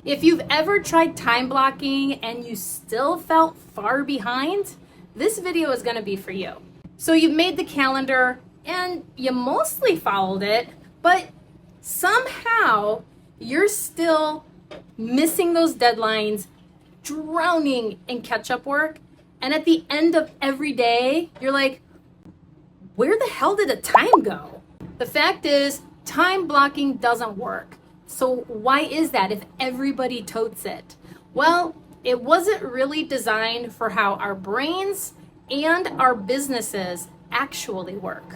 If you've ever tried time blocking and you still felt far behind, this video is going to be for you. So you made the calendar and you mostly followed it, but somehow you're still missing those deadlines, drowning in catch-up work, and at the end of every day, you're like, where the hell did the time go? The fact is, time blocking doesn't work. So why is that if everybody totes it? Well, it wasn't really designed for how our brains and our businesses actually work.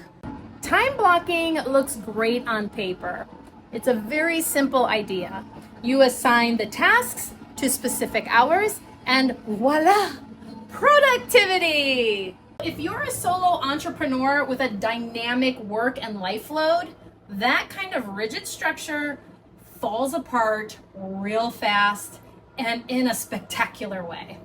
Time blocking looks great on paper. It's a very simple idea. You assign the tasks to specific hours and voila, productivity! If you're a solo entrepreneur with a dynamic work and life load, that kind of rigid structure falls apart real fast and in a spectacular way.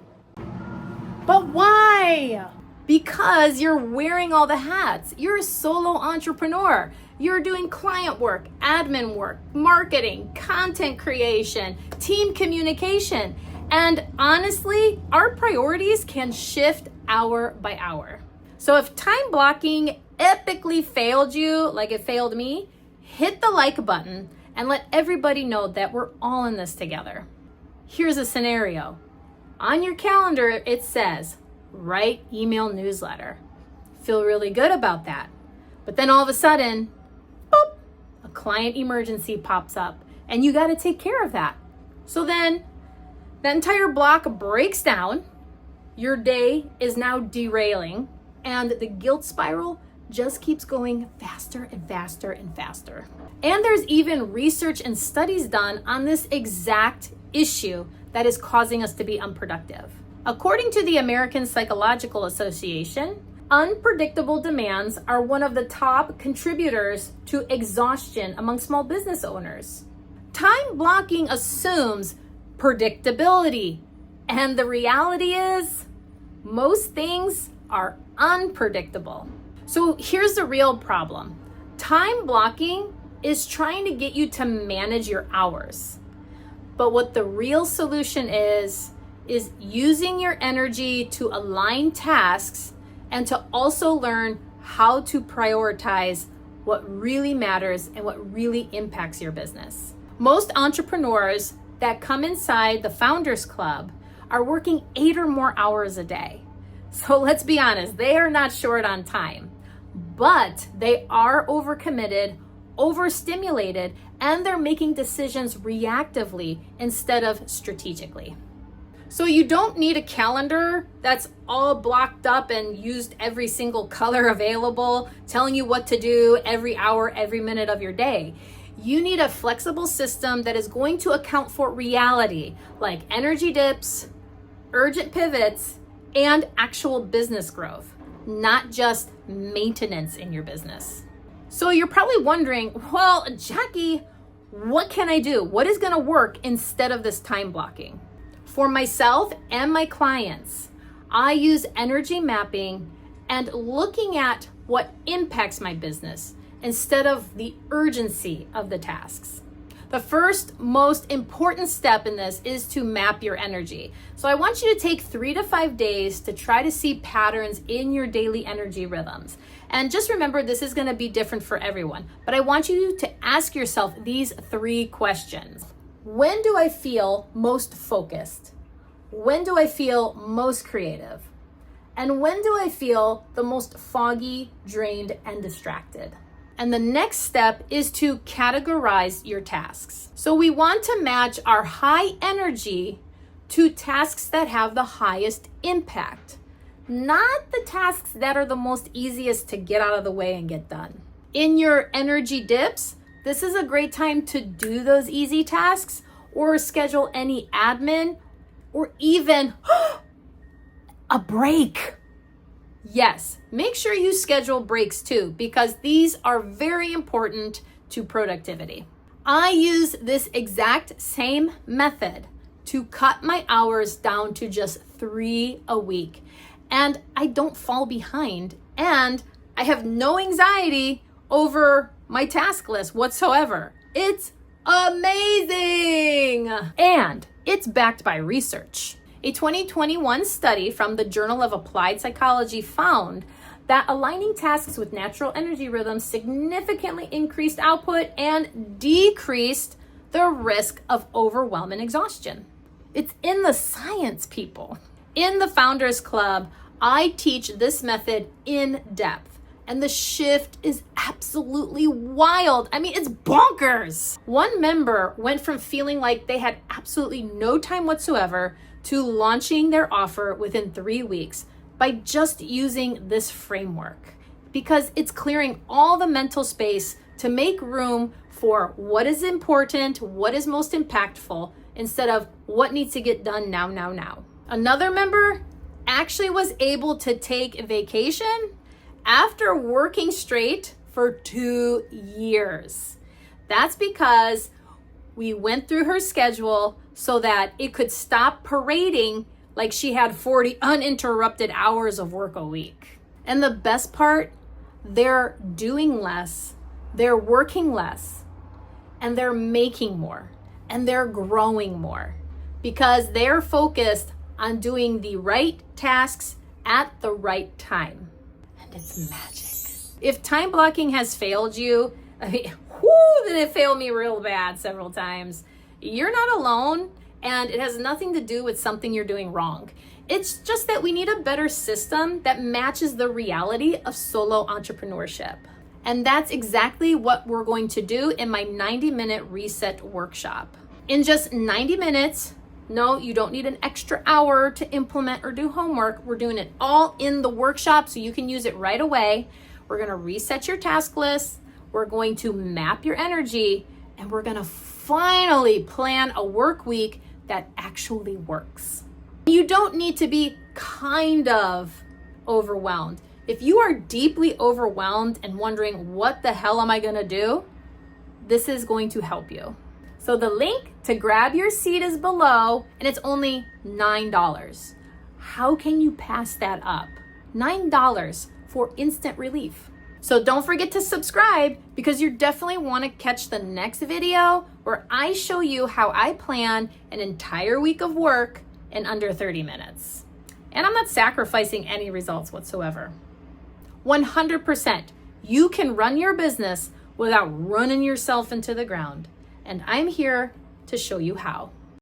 But why? Because you're wearing all the hats. You're a solo entrepreneur. You're doing client work, admin work, marketing, content creation, team communication. And honestly, our priorities can shift hour by hour. So if time blocking epically failed you, like it failed me, hit the like button and let everybody know that we're all in this together. Here's a scenario. On your calendar, it says, write email newsletter. Feel really good about that. But then all of a sudden, boop, a client emergency pops up and you got to take care of that. So then that entire block breaks down. Your day is now derailing and the guilt spiral just keeps going faster and faster and faster. And there's even research and studies done on this exact issue that is causing us to be unproductive. According to the American Psychological Association, unpredictable demands are one of the top contributors to exhaustion among small business owners. Time blocking assumes predictability, and the reality is most things are unpredictable. So here's the real problem. Time blocking is trying to get you to manage your hours. But what the real solution is using your energy to align tasks and to also learn how to prioritize what really matters and what really impacts your business. Most entrepreneurs that come inside the Founders Club are working 8 or more hours a day. So let's be honest, they are not short on time, but they are overcommitted, overstimulated, and they're making decisions reactively instead of strategically. So you don't need a calendar that's all blocked up and used every single color available, telling you what to do every hour, every minute of your day. You need a flexible system that is going to account for reality, like energy dips, urgent pivots, and actual business growth, not just maintenance in your business. So you're probably wondering, well, Jackie, what can I do? What is going to work instead of this time blocking? For myself and my clients, I use energy mapping and looking at what impacts my business instead of the urgency of the tasks. The first most important step in this is to map your energy. So I want you to take 3 to 5 days to try to see patterns in your daily energy rhythms. And just remember, this is going to be different for everyone, but I want you to ask yourself these 3 questions. When do I feel most focused? When do I feel most creative? And when do I feel the most foggy, drained, and distracted? And the next step is to categorize your tasks. So we want to match our high energy to tasks that have the highest impact, not the tasks that are the most easiest to get out of the way and get done. In your energy dips, this is a great time to do those easy tasks or schedule any admin or even a break. Yes, make sure you schedule breaks too, because these are very important to productivity. I use this exact same method to cut my hours down to just 3 a week. And I don't fall behind, and I have no anxiety over my task list whatsoever. It's amazing. And it's backed by research. A 2021 study from the Journal of Applied Psychology found that aligning tasks with natural energy rhythms significantly increased output and decreased the risk of overwhelm and exhaustion. It's in the science, people. In the Founders Club, I teach this method in depth, and the shift is absolutely wild. I mean, it's bonkers. One member went from feeling like they had absolutely no time whatsoever to launching their offer within 3 weeks by just using this framework, because it's clearing all the mental space to make room for what is important, what is most impactful, instead of what needs to get done now. Another member actually was able to take a vacation after working straight for 2 years. That's because we went through her schedule so that it could stop parading like she had 40 uninterrupted hours of work a week. And the best part, they're doing less, they're working less, and they're making more, and they're growing more because they're focused on doing the right tasks at the right time. And it's magic. If time blocking has failed you, did it fail me real bad several times. You're not alone, and it has nothing to do with something you're doing wrong. It's just that we need a better system that matches the reality of solo entrepreneurship. And that's exactly what we're going to do in my 90-minute reset workshop. In just 90 minutes, no, you don't need an extra hour to implement or do homework. We're doing it all in the workshop so you can use it right away. We're gonna reset your task list. We're going to map your energy, and we're gonna finally plan a work week that actually works. You don't need to be kind of overwhelmed. If you are deeply overwhelmed and wondering, what the hell am I gonna do? This is going to help you. So the link to grab your seat is below, and it's only $9. How can you pass that up? $9 for instant relief. So don't forget to subscribe, because you definitely want to catch the next video where I show you how I plan an entire week of work in under 30 minutes. And I'm not sacrificing any results whatsoever. 100%, you can run your business without running yourself into the ground. And I'm here to show you how.